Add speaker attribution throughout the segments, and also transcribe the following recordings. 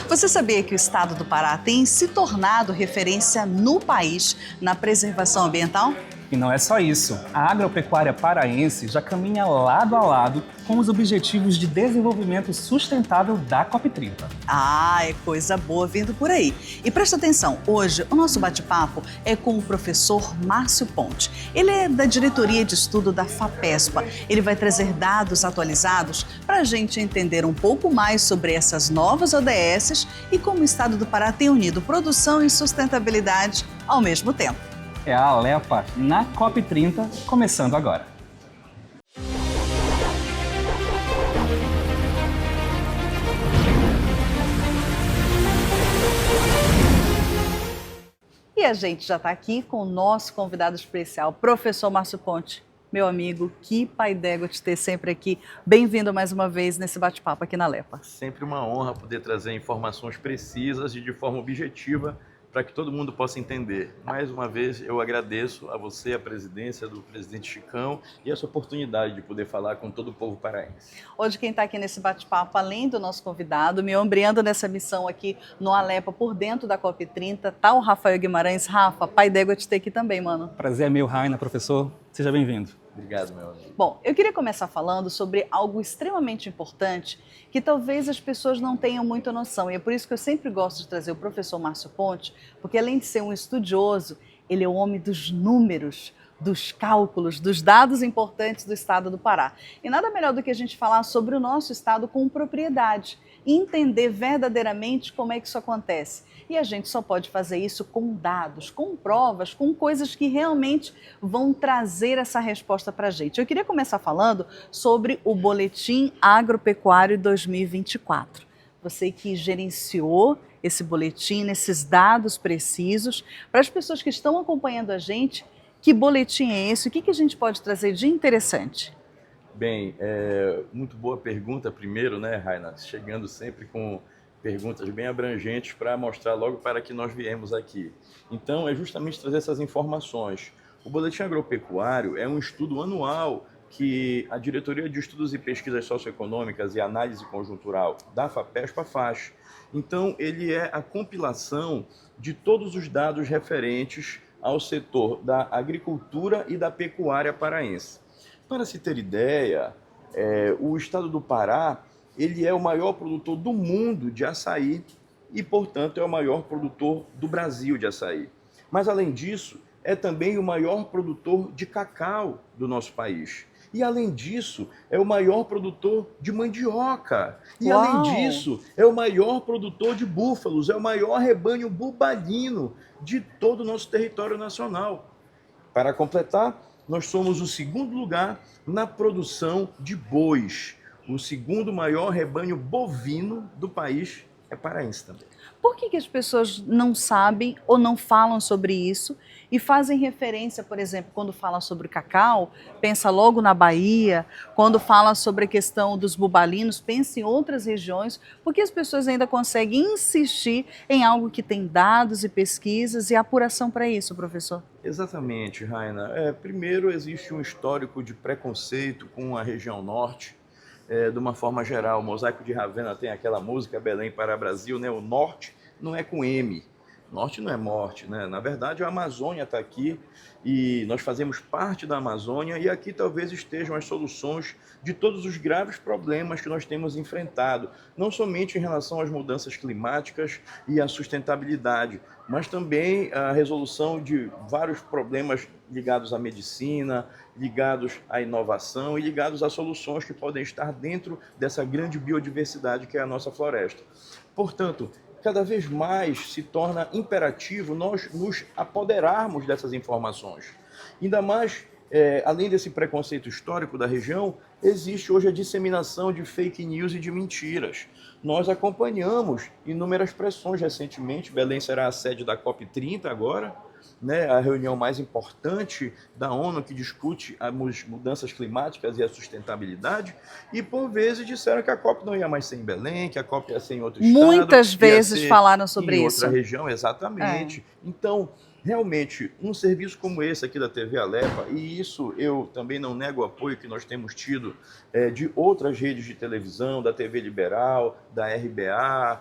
Speaker 1: Você sabia que o estado do Pará tem se tornado referência no país na preservação ambiental?
Speaker 2: E não é só isso. A agropecuária paraense já caminha lado a lado com os Objetivos de Desenvolvimento Sustentável da COP30.
Speaker 1: Ah, é coisa boa vindo por aí. E presta atenção, hoje o nosso bate-papo é com o professor Márcio Ponte. Ele é da diretoria de estudo da FAPESPA. Ele vai trazer dados atualizados para a gente entender um pouco mais sobre essas novas ODS e como o estado do Pará tem unido produção e sustentabilidade ao mesmo tempo.
Speaker 2: É a Alepa na COP30, começando agora.
Speaker 1: E a gente já está aqui com o nosso convidado especial, professor Márcio Ponte. Meu amigo, que pai d'égua te ter sempre aqui. Bem-vindo mais uma vez nesse bate-papo aqui na Alepa.
Speaker 3: Sempre uma honra poder trazer informações precisas e de forma objetiva para que todo mundo possa entender. Mais uma vez, eu agradeço a você, a presidência do presidente Chicão e essa oportunidade de poder falar com todo o povo paraense.
Speaker 1: Hoje quem está aqui nesse bate-papo, além do nosso convidado, me ombreando nessa missão aqui no Alepa, por dentro da COP30, tá o Rafael Guimarães. Rafa, pai d'égua te ter aqui também, mano.
Speaker 2: Prazer é meu, Raina, professor. Seja bem-vindo.
Speaker 3: Obrigado, meu amigo.
Speaker 1: Bom, eu queria começar falando sobre algo extremamente importante que talvez as pessoas não tenham muita noção. E é por isso que eu sempre gosto de trazer o professor Márcio Ponte, porque além de ser um estudioso, ele é o homem dos números, dos cálculos, dos dados importantes do estado do Pará. E nada melhor do que a gente falar sobre o nosso estado com propriedade e entender verdadeiramente como é que isso acontece. E a gente só pode fazer isso com dados, com provas, com coisas que realmente vão trazer essa resposta para a gente. Eu queria começar falando sobre o Boletim Agropecuário 2024. Você que gerenciou esse boletim, esses dados precisos, para as pessoas que estão acompanhando a gente, que boletim é esse? O que a gente pode trazer de interessante?
Speaker 3: Bem, muito boa pergunta primeiro, né, Raina? Chegando sempre com perguntas bem abrangentes para mostrar logo para que nós viemos aqui. Então, é justamente trazer essas informações. O Boletim Agropecuário é um estudo anual que a Diretoria de Estudos e Pesquisas Socioeconômicas e Análise Conjuntural da FAPESPA faz. Então, ele é a compilação de todos os dados referentes ao setor da agricultura e da pecuária paraense. Para se ter ideia, o estado do Pará ele é o maior produtor do mundo de açaí e, portanto, é o maior produtor do Brasil de açaí. Mas, além disso, é também o maior produtor de cacau do nosso país. E, além disso, é o maior produtor de mandioca. E,
Speaker 1: Uau!
Speaker 3: além disso, é o maior produtor de búfalos, é o maior rebanho bubalino de todo o nosso território nacional. Para completar, nós somos o segundo lugar na produção de bois. O segundo maior rebanho bovino do país é paraense também.
Speaker 1: Por que as pessoas não sabem ou não falam sobre isso e fazem referência, por exemplo, quando fala sobre cacau, pensa logo na Bahia, quando fala sobre a questão dos bubalinos, pensa em outras regiões, porque as pessoas ainda conseguem insistir em algo que tem dados e pesquisas e apuração para isso, professor?
Speaker 3: Exatamente, Raina. Primeiro, existe um histórico de preconceito com a região norte. De uma forma geral, o Mosaico de Ravenna tem aquela música Belém para Brasil, né? O norte não é com M, norte não é morte, né? Na verdade, a Amazônia está aqui e nós fazemos parte da Amazônia e aqui talvez estejam as soluções de todos os graves problemas que nós temos enfrentado, não somente em relação às mudanças climáticas e à sustentabilidade, mas também a resolução de vários problemas ligados à medicina, ligados à inovação e ligados a soluções que podem estar dentro dessa grande biodiversidade que é a nossa floresta. Portanto, cada vez mais se torna imperativo nós nos apoderarmos dessas informações. Ainda mais, além desse preconceito histórico da região, existe hoje a disseminação de fake news e de mentiras. Nós acompanhamos inúmeras pressões recentemente, Belém será a sede da COP30 agora, né, a reunião mais importante da ONU que discute as mudanças climáticas e a sustentabilidade, e por vezes disseram que a COP não ia mais ser em Belém, que a COP ia ser em outro estado.
Speaker 1: Muitas vezes falaram sobre
Speaker 3: em
Speaker 1: isso.
Speaker 3: outra região, exatamente. Então, realmente, um serviço como esse aqui da TV Alepa, e isso eu também não nego o apoio que nós temos tido de outras redes de televisão, da TV Liberal, da RBA,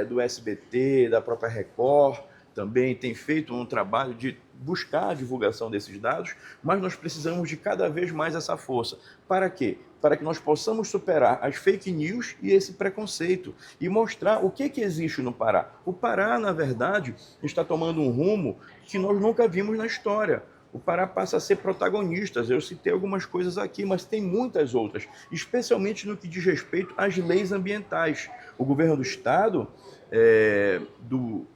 Speaker 3: do SBT, da própria Record, também tem feito um trabalho de buscar a divulgação desses dados, mas nós precisamos de cada vez mais essa força. Para quê? Para que nós possamos superar as fake news e esse preconceito e mostrar o que existe no Pará. O Pará, na verdade, está tomando um rumo que nós nunca vimos na história. O Pará passa a ser protagonista. Eu citei algumas coisas aqui, mas tem muitas outras, especialmente no que diz respeito às leis ambientais. O governo do estado,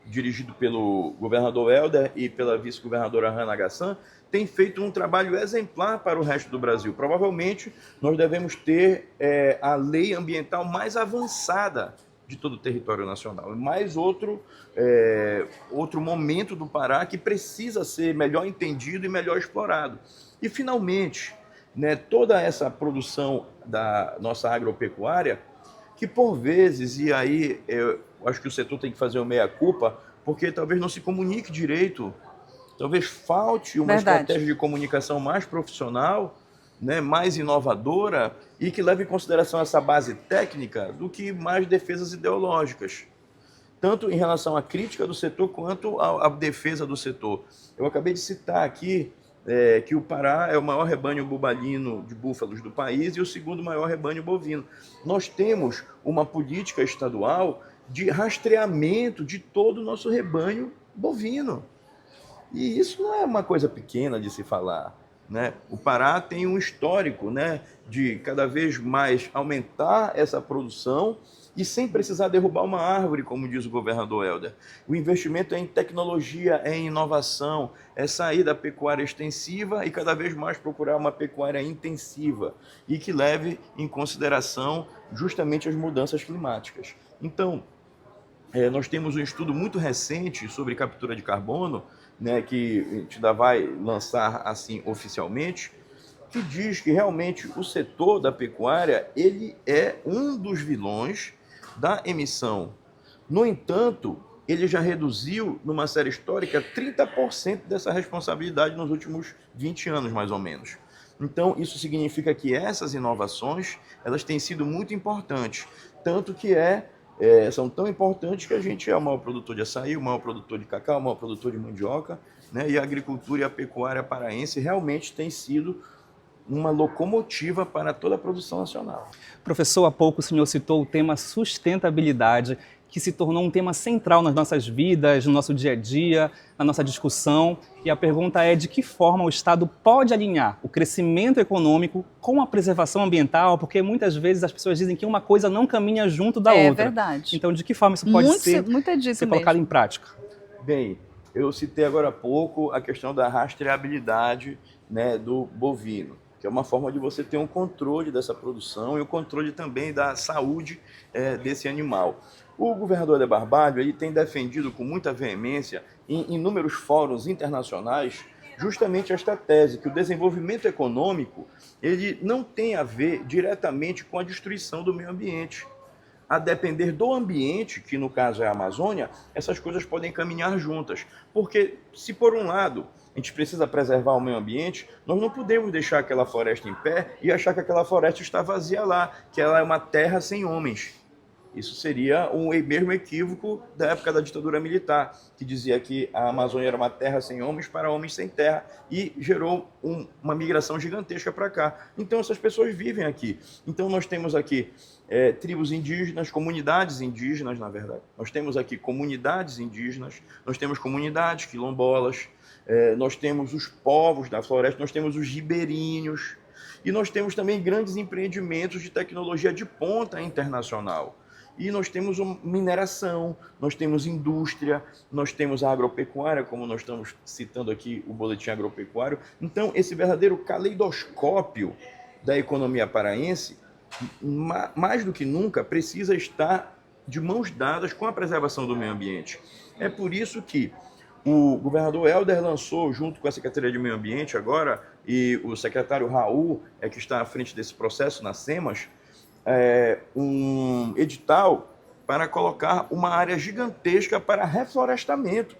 Speaker 3: dirigido pelo governador Helder e pela vice-governadora Hannah Gassan, tem feito um trabalho exemplar para o resto do Brasil. Provavelmente nós devemos ter a lei ambiental mais avançada de todo o território nacional. Mais outro momento do Pará que precisa ser melhor entendido e melhor explorado. E, finalmente, toda essa produção da nossa agropecuária, que por vezes, e aí eu acho que o setor tem que fazer uma meia-culpa, porque talvez não se comunique direito, talvez falte uma estratégia de comunicação mais profissional, mais inovadora e que leve em consideração essa base técnica do que mais defesas ideológicas, tanto em relação à crítica do setor quanto à defesa do setor. Eu acabei de citar aqui que o Pará é o maior rebanho bubalino de búfalos do país e o segundo maior rebanho bovino. Nós temos uma política estadual de rastreamento de todo o nosso rebanho bovino. E isso não é uma coisa pequena de se falar. O Pará tem um histórico de cada vez mais aumentar essa produção e sem precisar derrubar uma árvore, como diz o governador Helder. O investimento é em tecnologia, é em inovação, é sair da pecuária extensiva e cada vez mais procurar uma pecuária intensiva e que leve em consideração justamente as mudanças climáticas. Então, nós temos um estudo muito recente sobre captura de carbono, que a gente ainda vai lançar assim oficialmente, que diz que realmente o setor da pecuária ele é um dos vilões da emissão. No entanto, ele já reduziu, numa série histórica, 30% dessa responsabilidade nos últimos 20 anos, mais ou menos. Então, isso significa que essas inovações elas têm sido muito importantes, tanto que são tão importantes que a gente é o maior produtor de açaí, o maior produtor de cacau, o maior produtor de mandioca, e a agricultura e a pecuária paraense realmente tem sido uma locomotiva para toda a produção nacional.
Speaker 2: Professor, há pouco o senhor citou o tema sustentabilidade, que se tornou um tema central nas nossas vidas, no nosso dia a dia, na nossa discussão. E a pergunta é de que forma o Estado pode alinhar o crescimento econômico com a preservação ambiental, porque muitas vezes as pessoas dizem que uma coisa não caminha junto da outra.
Speaker 1: É verdade.
Speaker 2: Então, de que forma isso pode ser colocado em prática?
Speaker 3: Bem, eu citei agora há pouco a questão da rastreabilidade do bovino, que é uma forma de você ter um controle dessa produção e o controle também da saúde desse animal. O governador de Barbalho ele tem defendido com muita veemência em inúmeros fóruns internacionais justamente esta tese, que o desenvolvimento econômico ele não tem a ver diretamente com a destruição do meio ambiente. A depender do ambiente, que no caso é a Amazônia, essas coisas podem caminhar juntas. Porque se por um lado a gente precisa preservar o meio ambiente, nós não podemos deixar aquela floresta em pé e achar que aquela floresta está vazia lá, que ela é uma terra sem homens. Isso seria o mesmo equívoco da época da ditadura militar, que dizia que a Amazônia era uma terra sem homens para homens sem terra e gerou uma migração gigantesca para cá. Então essas pessoas vivem aqui. Então nós temos aqui tribos indígenas, comunidades indígenas, na verdade. Nós temos aqui comunidades indígenas, nós temos comunidades quilombolas, nós temos os povos da floresta, nós temos os ribeirinhos e nós temos também grandes empreendimentos de tecnologia de ponta internacional. E nós temos mineração, nós temos indústria, nós temos a agropecuária, como nós estamos citando aqui o boletim agropecuário. Então, esse verdadeiro caleidoscópio da economia paraense, mais do que nunca, precisa estar de mãos dadas com a preservação do meio ambiente. É por isso que o governador Helder lançou, junto com a Secretaria de Meio Ambiente agora, e o secretário Raul, que está à frente desse processo na SEMAS, um edital para colocar uma área gigantesca para reflorestamento.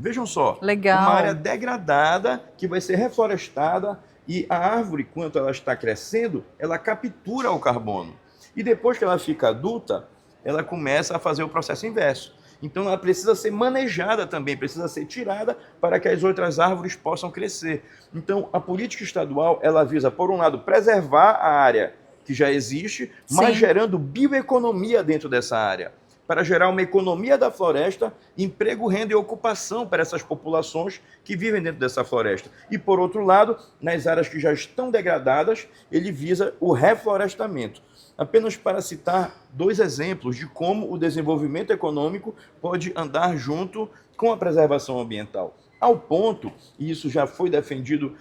Speaker 3: Vejam só,
Speaker 1: Legal.
Speaker 3: uma área degradada que vai ser reflorestada e a árvore, quando ela está crescendo, ela captura o carbono. E depois que ela fica adulta, ela começa a fazer o processo inverso. Então ela precisa ser manejada também, precisa ser tirada para que as outras árvores possam crescer. Então a política estadual, ela visa, por um lado, preservar a área que já existe, mas gerando bioeconomia dentro dessa área, para gerar uma economia da floresta, emprego, renda e ocupação para essas populações que vivem dentro dessa floresta. E, por outro lado, nas áreas que já estão degradadas, ele visa o reflorestamento. Apenas para citar 2 exemplos de como o desenvolvimento econômico pode andar junto com a preservação ambiental. Ao ponto, e isso já foi defendido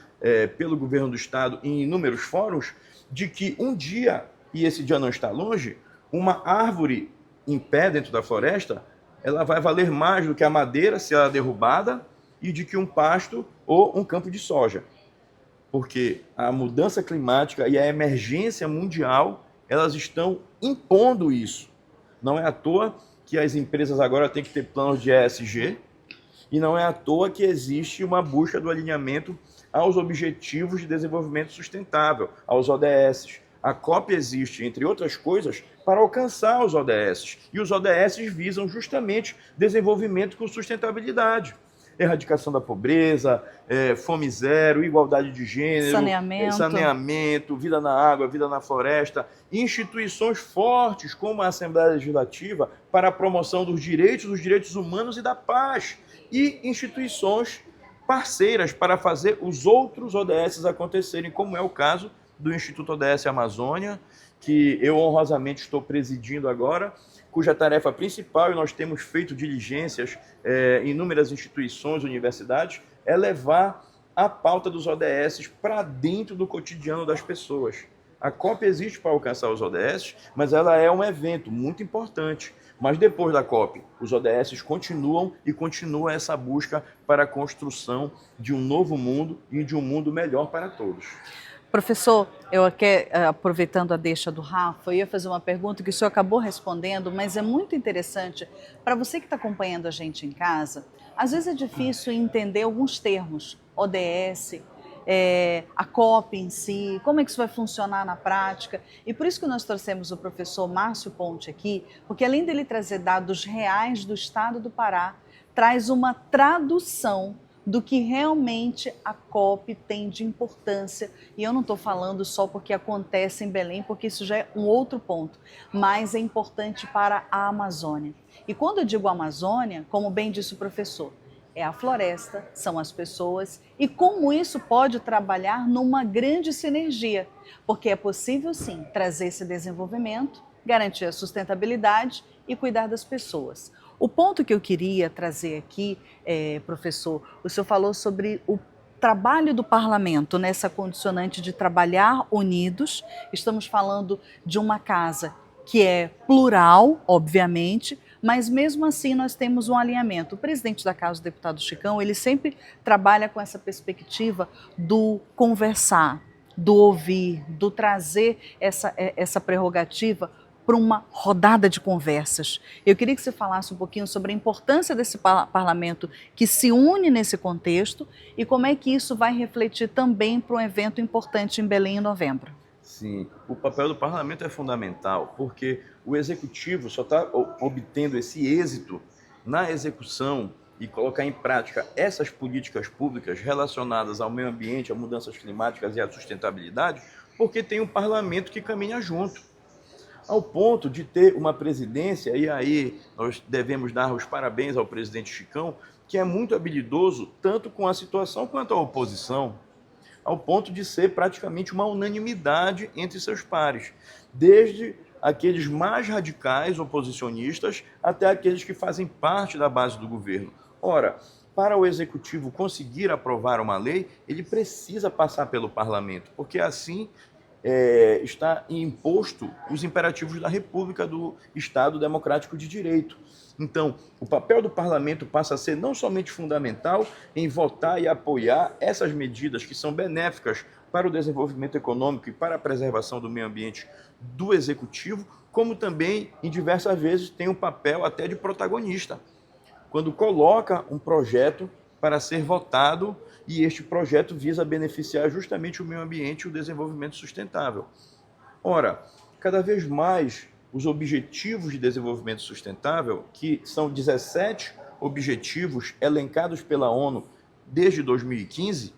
Speaker 3: pelo governo do estado em inúmeros fóruns, de que um dia, e esse dia não está longe, uma árvore em pé dentro da floresta, ela vai valer mais do que a madeira se ela é derrubada e de que um pasto ou um campo de soja. Porque a mudança climática e a emergência mundial, elas estão impondo isso. Não é à toa que as empresas agora têm que ter planos de ESG e não é à toa que existe uma busca do alinhamento aos Objetivos de Desenvolvimento Sustentável, aos ODS. A COP existe, entre outras coisas, para alcançar os ODS. E os ODS visam justamente desenvolvimento com sustentabilidade. Erradicação da pobreza, fome zero, igualdade de gênero, saneamento, vida na água, vida na floresta, instituições fortes como a Assembleia Legislativa para a promoção dos direitos humanos e da paz, e instituições parceiras para fazer os outros ODS acontecerem, como é o caso do Instituto ODS Amazônia, que eu honrosamente estou presidindo agora, cuja tarefa principal, e nós temos feito diligências em inúmeras instituições, universidades, é levar a pauta dos ODS para dentro do cotidiano das pessoas. A COP existe para alcançar os ODS, mas ela é um evento muito importante. Mas depois da COP, os ODS continuam e continua essa busca para a construção de um novo mundo e de um mundo melhor para todos.
Speaker 1: Professor, eu aqui, aproveitando a deixa do Rafa, eu ia fazer uma pergunta que o senhor acabou respondendo, mas é muito interessante para você que está acompanhando a gente em casa. Às vezes é difícil entender alguns termos, ODS, a COP em si, como é que isso vai funcionar na prática. E por isso que nós trouxemos o professor Márcio Ponte aqui, porque além dele trazer dados reais do estado do Pará, traz uma tradução do que realmente a COP tem de importância. E eu não estou falando só porque acontece em Belém, porque isso já é um outro ponto, mas é importante para a Amazônia. E quando eu digo Amazônia, como bem disse o professor, é a floresta, são as pessoas e como isso pode trabalhar numa grande sinergia, porque é possível sim trazer esse desenvolvimento, garantir a sustentabilidade e cuidar das pessoas. O ponto que eu queria trazer aqui, professor, o senhor falou sobre o trabalho do parlamento nessa condicionante de trabalhar unidos. Estamos falando de uma casa que é plural, obviamente, mas mesmo assim nós temos um alinhamento. O presidente da casa, o deputado Chicão, ele sempre trabalha com essa perspectiva do conversar, do ouvir, do trazer essa prerrogativa para uma rodada de conversas. Eu queria que você falasse um pouquinho sobre a importância desse parlamento que se une nesse contexto e como é que isso vai refletir também para um evento importante em Belém em novembro.
Speaker 3: Sim, o papel do parlamento é fundamental, porque o executivo só está obtendo esse êxito na execução e colocar em prática essas políticas públicas relacionadas ao meio ambiente, a mudanças climáticas e à sustentabilidade, porque tem um parlamento que caminha junto. Ao ponto de ter uma presidência, e aí nós devemos dar os parabéns ao presidente Chicão, que é muito habilidoso tanto com a situação quanto a oposição, ao ponto de ser praticamente uma unanimidade entre seus pares, desde aqueles mais radicais oposicionistas até aqueles que fazem parte da base do governo. Ora, para o executivo conseguir aprovar uma lei, ele precisa passar pelo parlamento, porque assim está imposto os imperativos da República do Estado Democrático de Direito. Então, o papel do parlamento passa a ser não somente fundamental em votar e apoiar essas medidas que são benéficas para o desenvolvimento econômico e para a preservação do meio ambiente do executivo, como também, em diversas vezes, tem um papel até de protagonista. quando coloca um projeto para ser votado e este projeto visa beneficiar justamente o meio ambiente e o desenvolvimento sustentável. Ora, cada vez mais os Objetivos de Desenvolvimento Sustentável, que são 17 objetivos elencados pela ONU desde 2015,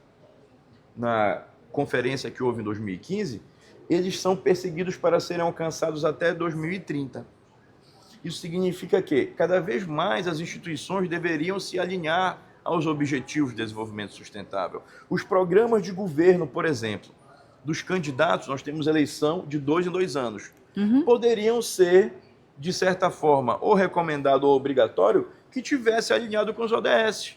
Speaker 3: na conferência que houve em 2015, eles são perseguidos para serem alcançados até 2030. Isso significa que cada vez mais as instituições deveriam se alinhar aos Objetivos de Desenvolvimento Sustentável. Os programas de governo, por exemplo, dos candidatos, nós temos eleição de 2 em 2 anos. Poderiam ser, de certa forma, ou recomendado ou obrigatório, que tivesse alinhado com os ODS.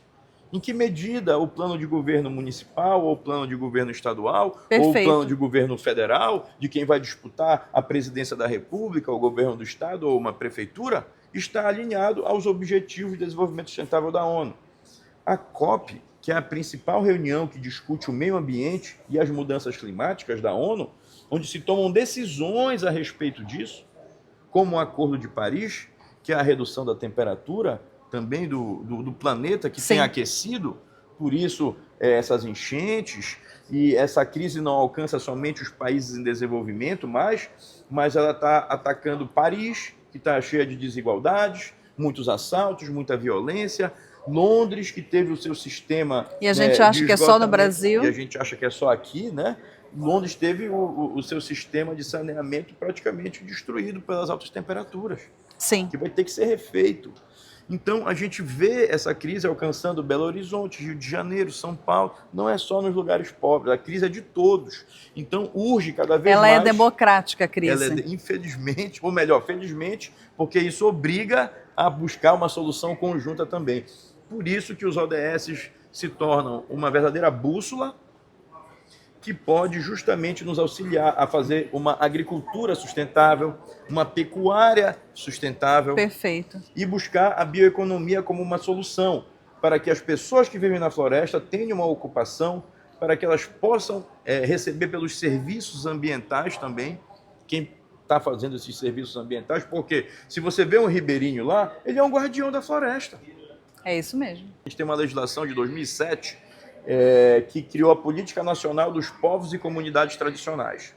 Speaker 3: Em que medida o plano de governo municipal, ou o plano de governo estadual,
Speaker 1: Perfeito.
Speaker 3: ou o plano de governo federal, de quem vai disputar a presidência da República, o governo do Estado ou uma prefeitura, está alinhado aos Objetivos de Desenvolvimento Sustentável da ONU. A COP, que é a principal reunião que discute o meio ambiente e as mudanças climáticas da ONU, onde se tomam decisões a respeito disso, como o Acordo de Paris, que é a redução da temperatura também do planeta que tem aquecido, por isso essas enchentes e essa crise não alcança somente os países em desenvolvimento, mas ela está atacando Paris, que está cheia de desigualdades, muitos assaltos, muita violência, Londres, que teve o seu sistema...
Speaker 1: E a gente acha que é só no Brasil.
Speaker 3: E a gente acha que é só aqui, né? Londres teve o seu sistema de saneamento praticamente destruído pelas altas temperaturas.
Speaker 1: Sim.
Speaker 3: Que vai ter que ser refeito. Então, a gente vê essa crise alcançando Belo Horizonte, Rio de Janeiro, São Paulo. Não é só nos lugares pobres, a crise é de todos. Então, urge cada vez mais...
Speaker 1: Ela é democrática, a crise.
Speaker 3: Ela é, infelizmente, ou melhor, felizmente, porque isso obriga a buscar uma solução conjunta também. Por isso que os ODS se tornam uma verdadeira bússola que pode justamente nos auxiliar a fazer uma agricultura sustentável, uma pecuária sustentável.
Speaker 1: Perfeito.
Speaker 3: E buscar a bioeconomia como uma solução para que as pessoas que vivem na floresta tenham uma ocupação, para que elas possam receber pelos serviços ambientais também, quem está fazendo esses serviços ambientais, porque se você vê um ribeirinho lá, ele é um guardião da floresta.
Speaker 1: É isso mesmo.
Speaker 3: A gente tem uma legislação de 2007 que criou a Política Nacional dos Povos e Comunidades Tradicionais.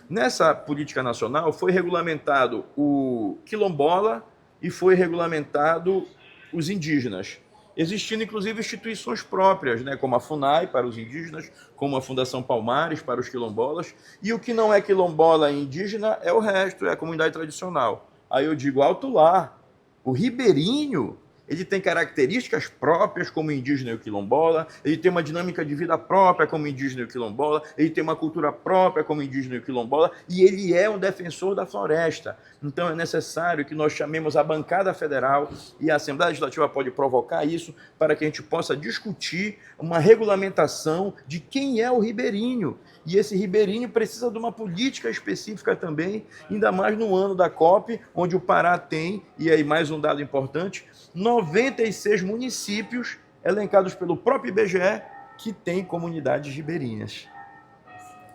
Speaker 3: Nessa política nacional foi regulamentado o quilombola e foi regulamentado os indígenas, existindo inclusive instituições próprias, né, como a FUNAI para os indígenas, como a Fundação Palmares para os quilombolas, e o que não é quilombola e indígena é o resto, é a comunidade tradicional. Aí eu digo, alto lá, o ribeirinho, ele tem características próprias como o indígena e o quilombola, ele tem uma dinâmica de vida própria como o indígena e o quilombola, ele tem uma cultura própria como o indígena e o quilombola, e ele é um defensor da floresta. Então é necessário que nós chamemos a bancada federal, e a Assembleia Legislativa pode provocar isso, para que a gente possa discutir uma regulamentação de quem é o ribeirinho. E esse ribeirinho precisa de uma política específica também, ainda mais no ano da COP, onde o Pará tem, e aí mais um dado importante, 96 municípios elencados pelo próprio IBGE que têm comunidades ribeirinhas.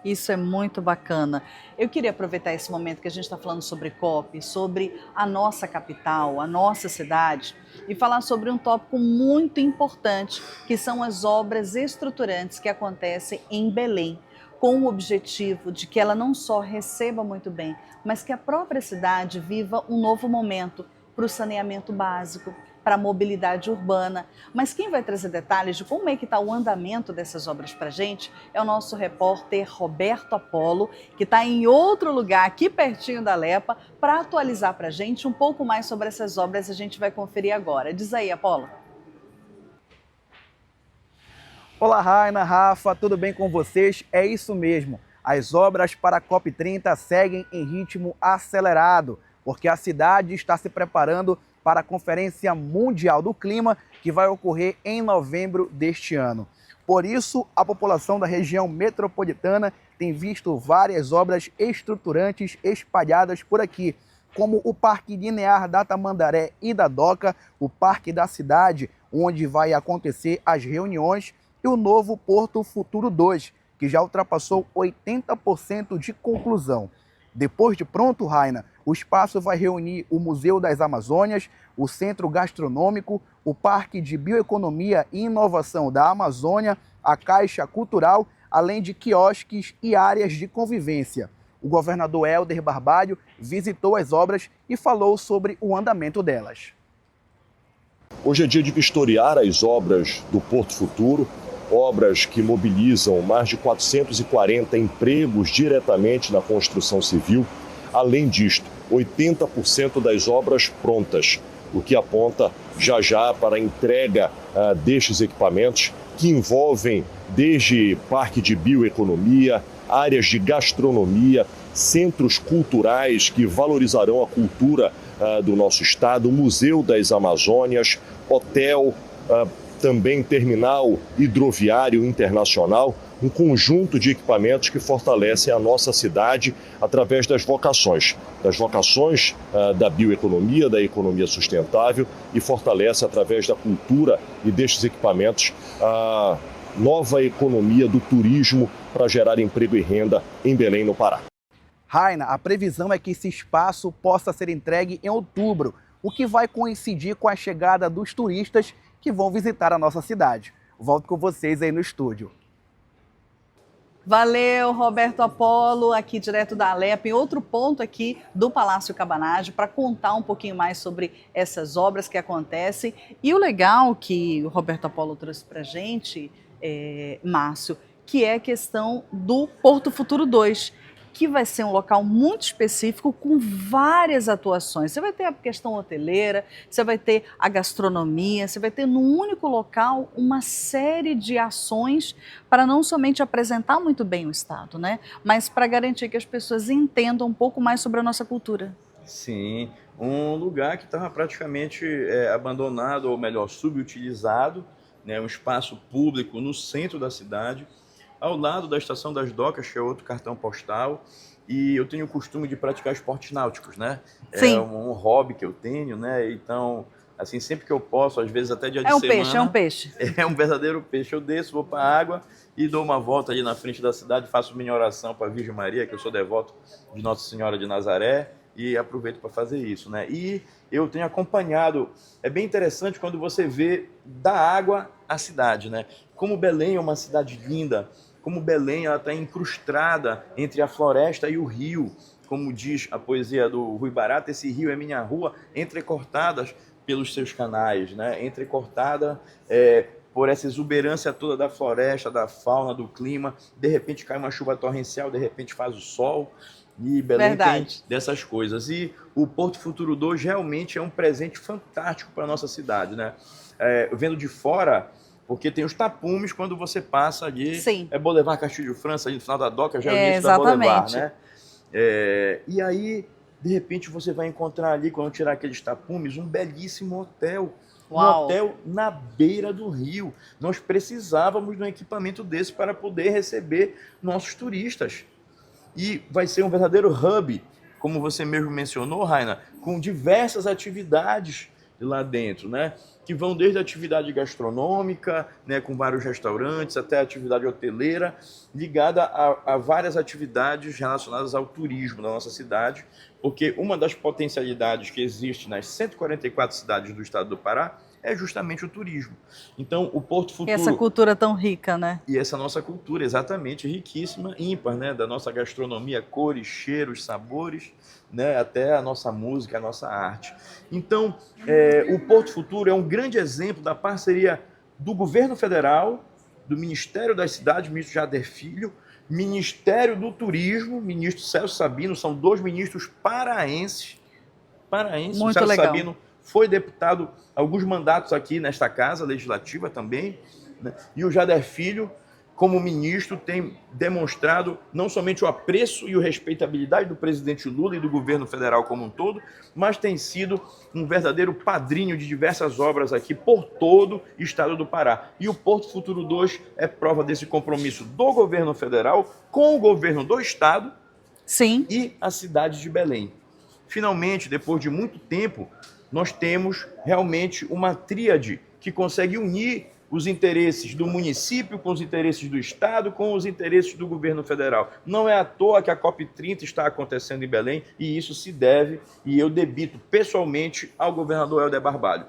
Speaker 1: Isso é muito bacana. Eu queria aproveitar esse momento que a gente está falando sobre COP, sobre a nossa capital, a nossa cidade, e falar sobre um tópico muito importante, que são as obras estruturantes que acontecem em Belém, com o objetivo de que ela não só receba muito bem, mas que a própria cidade viva um novo momento para o saneamento básico, para a mobilidade urbana. Mas quem vai trazer detalhes de como é que está o andamento dessas obras para a gente é o nosso repórter Roberto Apolo, que está em outro lugar, aqui pertinho da Lepa, para atualizar para a gente um pouco mais sobre essas obras. A gente vai conferir agora. Diz aí, Apolo.
Speaker 4: Olá, Raina, Rafa, tudo bem com vocês? É isso mesmo, as obras para a COP30 seguem em ritmo acelerado, porque a cidade está se preparando para a Conferência Mundial do Clima, que vai ocorrer em novembro deste ano. Por isso, a população da região metropolitana tem visto várias obras estruturantes espalhadas por aqui, como o Parque Linear da Tamandaré e da Doca, o Parque da Cidade, onde vai acontecer as reuniões, e o novo Porto Futuro 2, que já ultrapassou 80% de conclusão. Depois de pronto, Raina, o espaço vai reunir o Museu das Amazônias, o Centro Gastronômico, o Parque de Bioeconomia e Inovação da Amazônia, a Caixa Cultural, além de quiosques e áreas de convivência. O governador Helder Barbalho visitou as obras e falou sobre o andamento delas.
Speaker 5: Hoje é dia de vistoriar as obras do Porto Futuro, obras que mobilizam mais de 440 empregos diretamente na construção civil. Além disto, 80% das obras prontas, o que aponta já para a entrega destes equipamentos, que envolvem desde parque de bioeconomia, áreas de gastronomia, centros culturais que valorizarão a cultura do nosso estado, o Museu das Amazônias, hotel, também terminal hidroviário internacional, um conjunto de equipamentos que fortalecem a nossa cidade através das vocações da bioeconomia, da economia sustentável, e fortalece através da cultura e destes equipamentos a nova economia do turismo para gerar emprego e renda em Belém, no Pará.
Speaker 4: Raina, a previsão é que esse espaço possa ser entregue em outubro, o que vai coincidir com a chegada dos turistas que vão visitar a nossa cidade. Volto com vocês aí no estúdio.
Speaker 1: Valeu, Roberto Apolo, aqui direto da Alep, em outro ponto aqui do Palácio Cabanage, para contar um pouquinho mais sobre essas obras que acontecem. E o legal que o Roberto Apolo trouxe para a gente, Márcio, que é a questão do Porto Futuro 2, que vai ser um local muito específico com várias atuações. Você vai ter a questão hoteleira, você vai ter a gastronomia, você vai ter num único local uma série de ações para não somente apresentar muito bem o estado, né, mas para garantir que as pessoas entendam um pouco mais sobre a nossa cultura.
Speaker 3: Sim, um lugar que estava praticamente abandonado, ou melhor, subutilizado, né, um espaço público no centro da cidade, ao lado da Estação das Docas, que é outro cartão postal, e eu tenho o costume de praticar esportes náuticos, né?
Speaker 1: Sim.
Speaker 3: É um hobby que eu tenho, né? Então, assim, sempre que eu posso, às vezes até dia de semana...
Speaker 1: É um peixe.
Speaker 3: É um verdadeiro peixe. Eu desço, vou para a água e dou uma volta ali na frente da cidade, faço minha oração para a Virgem Maria, que eu sou devoto de Nossa Senhora de Nazaré, e aproveito para fazer isso, né? E eu tenho acompanhado, é bem interessante quando você vê da água a cidade, né? Como Belém é uma cidade linda, como Belém está incrustada entre a floresta e o rio, como diz a poesia do Rui Barata, esse rio é minha rua, entrecortadas pelos seus canais, né? Entrecortada por essa exuberância toda da floresta, da fauna, do clima. De repente cai uma chuva torrencial, de repente faz o sol, e Belém tem dessas coisas. E o Porto Futuro 2 realmente é um presente fantástico para a nossa cidade, né? Vendo de fora, porque tem os tapumes quando você passa ali,
Speaker 1: Sim.
Speaker 3: Boulevard Castilho de França, ali no final da Doca, já é o início da
Speaker 1: exatamente.
Speaker 3: Boulevard, né? E aí, de repente, você vai encontrar ali, quando tirar aqueles tapumes, um belíssimo hotel.
Speaker 1: Uau.
Speaker 3: Um hotel na beira do rio. Nós precisávamos de um equipamento desse para poder receber nossos turistas. E vai ser um verdadeiro hub, como você mesmo mencionou, Raina, com diversas atividades lá dentro, né? Que vão desde a atividade gastronômica, né, com vários restaurantes, até a atividade hoteleira, ligada a várias atividades relacionadas ao turismo da nossa cidade, porque uma das potencialidades que existe nas 144 cidades do estado do Pará é justamente o turismo. Então, o Porto Futuro...
Speaker 1: E essa cultura tão rica, né?
Speaker 3: E essa nossa cultura, exatamente, riquíssima, ímpar, né? Da nossa gastronomia, cores, cheiros, sabores, né? Até a nossa música, a nossa arte. Então, o Porto Futuro é um grande exemplo da parceria do governo federal, do Ministério das Cidades, ministro Jader Filho, Ministério do Turismo, ministro Celso Sabino, são dois ministros paraenses.
Speaker 1: Muito
Speaker 3: o Celso
Speaker 1: legal.
Speaker 3: Sabino foi deputado alguns mandatos aqui nesta casa legislativa também, né? E o Jader Filho, como ministro, tem demonstrado não somente o apreço e a respeitabilidade do presidente Lula e do governo federal como um todo, mas tem sido um verdadeiro padrinho de diversas obras aqui por todo o estado do Pará. E o Porto Futuro 2 é prova desse compromisso do governo federal com o governo do estado.
Speaker 1: Sim.
Speaker 3: E a cidade de Belém. Finalmente, depois de muito tempo, nós temos realmente uma tríade que consegue unir os interesses do município com os interesses do Estado, com os interesses do governo federal. Não é à toa que a COP30 está acontecendo em Belém e isso se deve, e eu debito pessoalmente ao governador Helder Barbalho.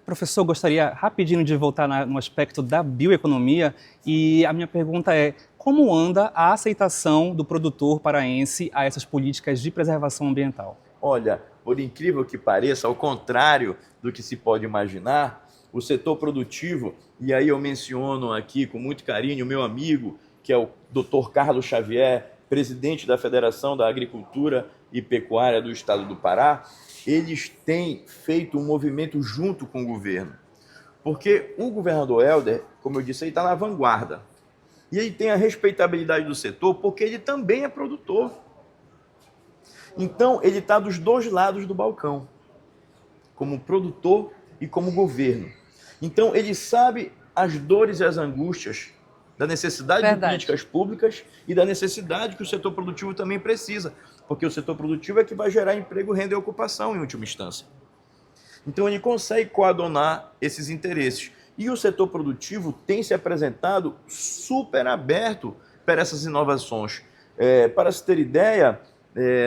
Speaker 2: Professor, gostaria rapidinho de voltar no aspecto da bioeconomia e a minha pergunta é: como anda a aceitação do produtor paraense a essas políticas de preservação ambiental?
Speaker 3: Olha, por incrível que pareça, ao contrário do que se pode imaginar, o setor produtivo, e aí eu menciono aqui com muito carinho o meu amigo, que é o Dr. Carlos Xavier, presidente da Federação da Agricultura e Pecuária do Estado do Pará, eles têm feito um movimento junto com o governo. Porque o governador Helder, como eu disse, ele está na vanguarda. E ele tem a respeitabilidade do setor porque ele também é produtor. Então, ele está dos dois lados do balcão, como produtor e como governo. Então, ele sabe as dores e as angústias da necessidade de políticas públicas e da necessidade que o setor produtivo também precisa, porque o setor produtivo é que vai gerar emprego, renda e ocupação em última instância. Então, ele consegue coadunar esses interesses. E o setor produtivo tem se apresentado super aberto para essas inovações. Para se ter ideia,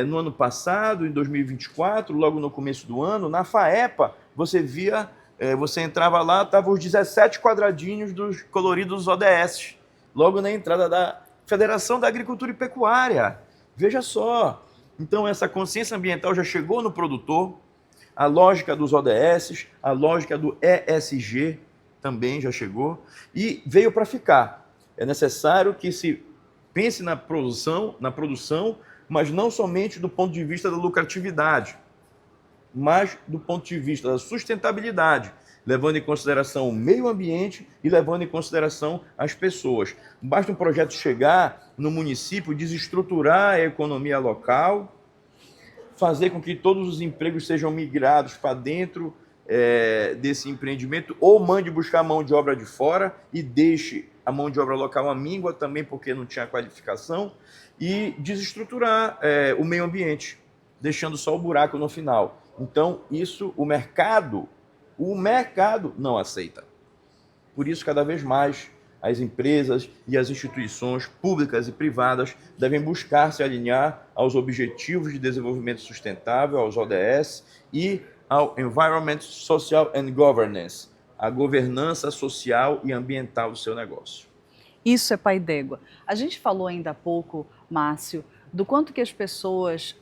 Speaker 3: no ano passado, em 2024, logo no começo do ano, na FAEPA, você entrava lá, estavam os 17 quadradinhos dos coloridos ODS, logo na entrada da Federação da Agricultura e Pecuária. Veja só, então essa consciência ambiental já chegou no produtor, a lógica dos ODS, a lógica do ESG também já chegou e veio para ficar. É necessário que se pense na produção, mas não somente do ponto de vista da lucratividade, mas do ponto de vista da sustentabilidade, levando em consideração o meio ambiente e levando em consideração as pessoas. Basta um projeto chegar no município, desestruturar a economia local, fazer com que todos os empregos sejam migrados para dentro desse empreendimento, ou mande buscar mão de obra de fora e deixe a mão de obra local à míngua também porque não tinha qualificação, e desestruturar o meio ambiente, deixando só o buraco no final. Então, isso o mercado não aceita. Por isso, cada vez mais, as empresas e as instituições públicas e privadas devem buscar se alinhar aos Objetivos de Desenvolvimento Sustentável, aos ODS, e ao Environment, Social and Governance, a governança social e ambiental do seu negócio.
Speaker 1: Isso é pai d'égua. A gente falou ainda há pouco, Márcio, do quanto que as pessoas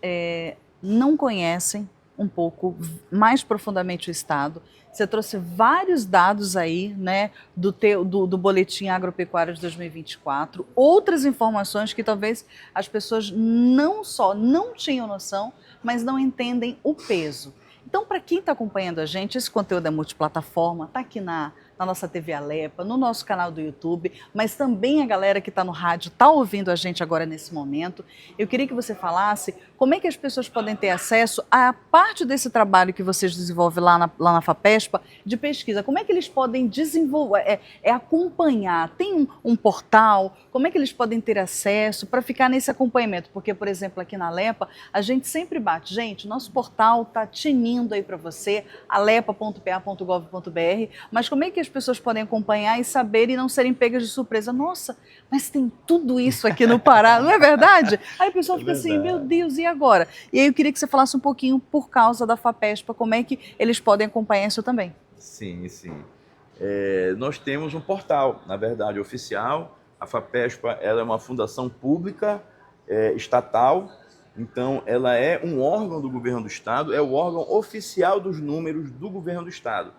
Speaker 1: não conhecem um pouco mais profundamente o Estado. Você trouxe vários dados aí, né, do Boletim Agropecuário de 2024, outras informações que talvez as pessoas não só não tinham noção, mas não entendem o peso. Então, para quem está acompanhando a gente, esse conteúdo é multiplataforma, está aqui na nossa TV Alepa, no nosso canal do YouTube, mas também a galera que está no rádio está ouvindo a gente agora nesse momento. Eu queria que você falasse como é que as pessoas podem ter acesso à parte desse trabalho que vocês desenvolvem lá na FAPESPA de pesquisa. Como é que eles podem desenvolver, acompanhar? Tem um portal? Como é que eles podem ter acesso para ficar nesse acompanhamento? Porque, por exemplo, aqui na Alepa, a gente sempre bate, gente, nosso portal está tinindo aí para você, alepa.pa.gov.br, mas como é que as pessoas podem acompanhar e saber e não serem pegas de surpresa? Nossa, mas tem tudo isso aqui no Pará, não é verdade? Aí o pessoal fica assim, meu Deus, e agora? E aí eu queria que você falasse um pouquinho, por causa da FAPESPA, como é que eles podem acompanhar isso também.
Speaker 3: Sim. Nós temos um portal, na verdade, oficial. A FAPESPA ela é uma fundação pública, estatal, então ela é um órgão do governo do Estado, é o órgão oficial dos números do governo do Estado.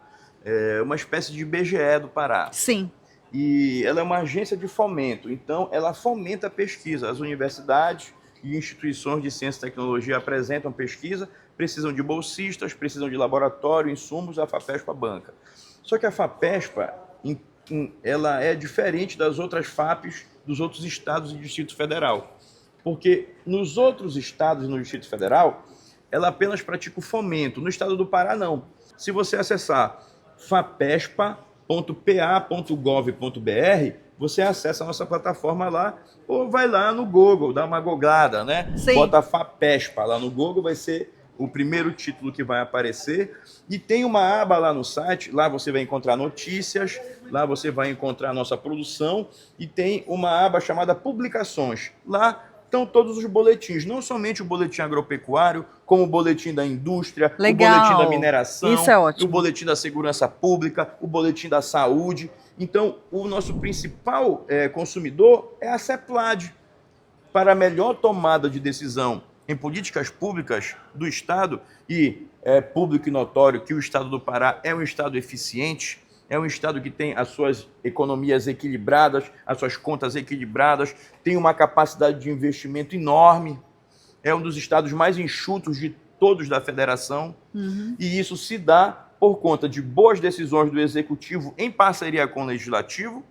Speaker 3: É uma espécie de IBGE do Pará.
Speaker 1: Sim.
Speaker 3: E ela é uma agência de fomento, então ela fomenta a pesquisa. As universidades e instituições de ciência e tecnologia apresentam pesquisa, precisam de bolsistas, precisam de laboratório, insumos, a FAPESPA banca. Só que a FAPESPA ela é diferente das outras FAPs dos outros estados e Distrito Federal, porque nos outros estados e no Distrito Federal, ela apenas pratica o fomento. No estado do Pará, não. Se você acessar fapespa.pa.gov.br, você acessa a nossa plataforma lá, ou vai lá no Google, dá uma googlada, né?
Speaker 1: Sim.
Speaker 3: Bota FAPESPA lá no Google, vai ser o primeiro título que vai aparecer. E tem uma aba lá no site, lá você vai encontrar notícias, lá você vai encontrar a nossa produção e tem uma aba chamada publicações. Lá estão todos os boletins, não somente o boletim agropecuário, como o boletim da indústria,
Speaker 1: Legal.
Speaker 3: o boletim da mineração,
Speaker 1: Isso é ótimo.
Speaker 3: o boletim da segurança pública, o boletim da saúde. Então, o nosso principal consumidor é a CEPLAD. Para a melhor tomada de decisão em políticas públicas do Estado, e é público e notório que o Estado do Pará é um Estado eficiente, é um Estado que tem as suas economias equilibradas, as suas contas equilibradas, tem uma capacidade de investimento enorme, é um dos estados mais enxutos de todos da federação, e isso se dá por conta de boas decisões do Executivo em parceria com o Legislativo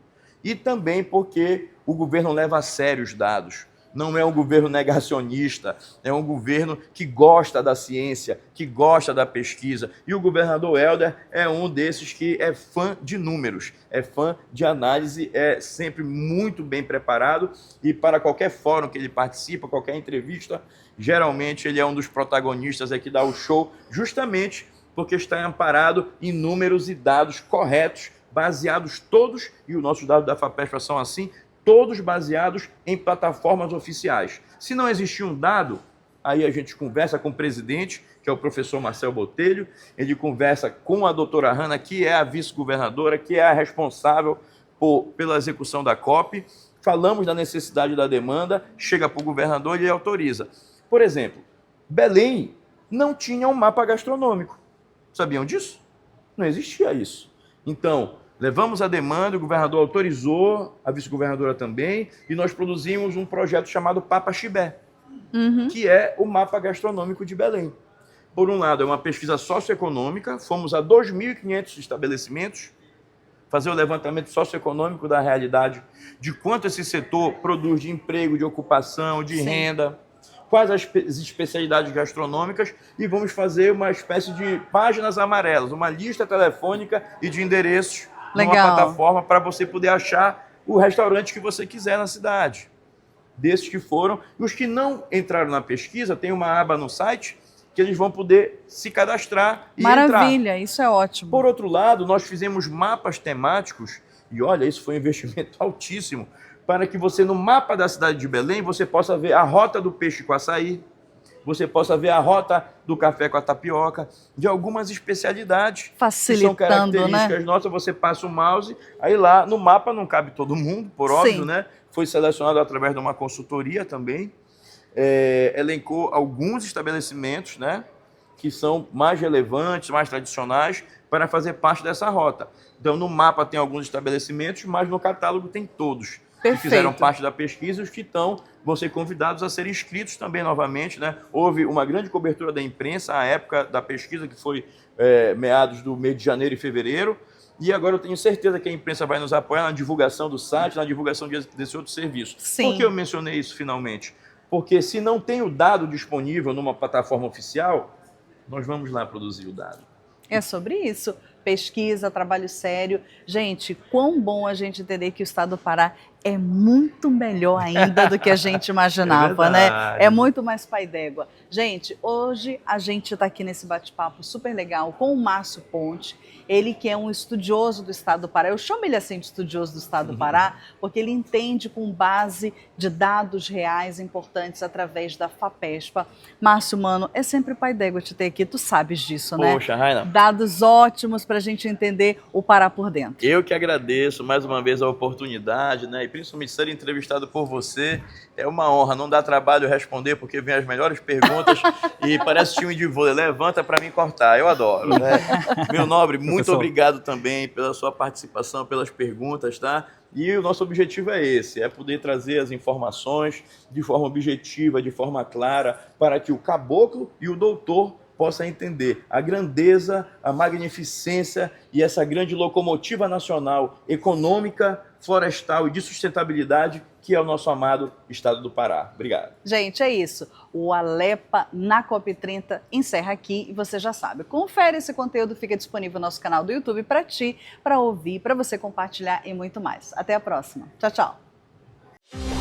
Speaker 3: e também porque o governo leva a sério os dados. Não é um governo negacionista, é um governo que gosta da ciência, que gosta da pesquisa. E o governador Helder é um desses que é fã de números, é fã de análise, é sempre muito bem preparado e para qualquer fórum que ele participa, qualquer entrevista, geralmente ele é um dos protagonistas aqui da O Show, justamente porque está amparado em números e dados corretos, baseados todos, e os nossos dados da FAPESP são assim, todos baseados em plataformas oficiais. Se não existir um dado, aí a gente conversa com o presidente, que é o professor Marcel Botelho, ele conversa com a doutora Hanna, que é a vice-governadora, que é a responsável pela execução da COP, falamos da necessidade da demanda, chega para o governador e ele autoriza. Por exemplo, Belém não tinha um mapa gastronômico. Sabiam disso? Não existia isso. Então, levamos a demanda, o governador autorizou, a vice-governadora também, e nós produzimos um projeto chamado Papa Chibé, que é o mapa gastronômico de Belém. Por um lado, é uma pesquisa socioeconômica, fomos a 2.500 estabelecimentos, fazer o levantamento socioeconômico da realidade, de quanto esse setor produz de emprego, de ocupação, de renda, quais as especialidades gastronômicas, e vamos fazer uma espécie de páginas amarelas, uma lista telefônica e de endereços numa plataforma para você poder achar o restaurante que você quiser na cidade. Desses que foram, e os que não entraram na pesquisa, tem uma aba no site que eles vão poder se cadastrar e
Speaker 1: Maravilha,
Speaker 3: entrar.
Speaker 1: isso é ótimo.
Speaker 3: Por outro lado, nós fizemos mapas temáticos, e olha, isso foi um investimento altíssimo, para que você, no mapa da cidade de Belém, você possa ver a rota do peixe com açaí, você possa ver a rota do café com a tapioca, de algumas especialidades.
Speaker 1: Facilitando,
Speaker 3: que são características nossas, você passa o mouse, aí lá no mapa não cabe todo mundo, por óbvio, né? Foi selecionado através de uma consultoria também, elencou alguns estabelecimentos, né, que são mais relevantes, mais tradicionais, para fazer parte dessa rota. Então, no mapa tem alguns estabelecimentos, mas no catálogo tem todos. Que fizeram parte da pesquisa, os que vão ser convidados a serem inscritos também novamente, né? Houve uma grande cobertura da imprensa à época da pesquisa, que foi meados do mês de janeiro e fevereiro, e agora eu tenho certeza que a imprensa vai nos apoiar na divulgação do site, na divulgação desse outro serviço. Por que eu mencionei isso finalmente? Porque se não tem o dado disponível numa plataforma oficial, nós vamos lá produzir o dado.
Speaker 1: É sobre isso. Pesquisa, trabalho sério. Gente, quão bom a gente entender que o estado do Pará é muito melhor ainda do que a gente imaginava, né? É muito mais pai d'égua. Gente, hoje a gente está aqui nesse bate-papo super legal com o Márcio Ponte, ele que é um estudioso do estado do Pará. Eu chamo ele assim de estudioso do estado do Pará, porque ele entende com base de dados reais importantes através da FAPESP. Márcio, mano, é sempre pai d'égua te ter aqui, tu sabes disso, né?
Speaker 3: Poxa, Raina.
Speaker 1: Dados ótimos para a gente entender o Pará por dentro.
Speaker 3: Eu que agradeço mais uma vez a oportunidade, né? E principalmente ser entrevistado por você. É uma honra, não dá trabalho responder, porque vem as melhores perguntas e parece time de vôlei. Levanta para mim cortar, eu adoro, né? Meu nobre, muito obrigado também pela sua participação, pelas perguntas, tá? E o nosso objetivo é esse, é poder trazer as informações de forma objetiva, de forma clara, para que o caboclo e o doutor possa entender a grandeza, a magnificência e essa grande locomotiva nacional econômica, florestal e de sustentabilidade que é o nosso amado estado do Pará. Obrigado.
Speaker 1: Gente, é isso. O Alepa na COP30 encerra aqui e você já sabe. Confere esse conteúdo, fica disponível no nosso canal do YouTube para ti, para ouvir, para você compartilhar e muito mais. Até a próxima. Tchau, tchau.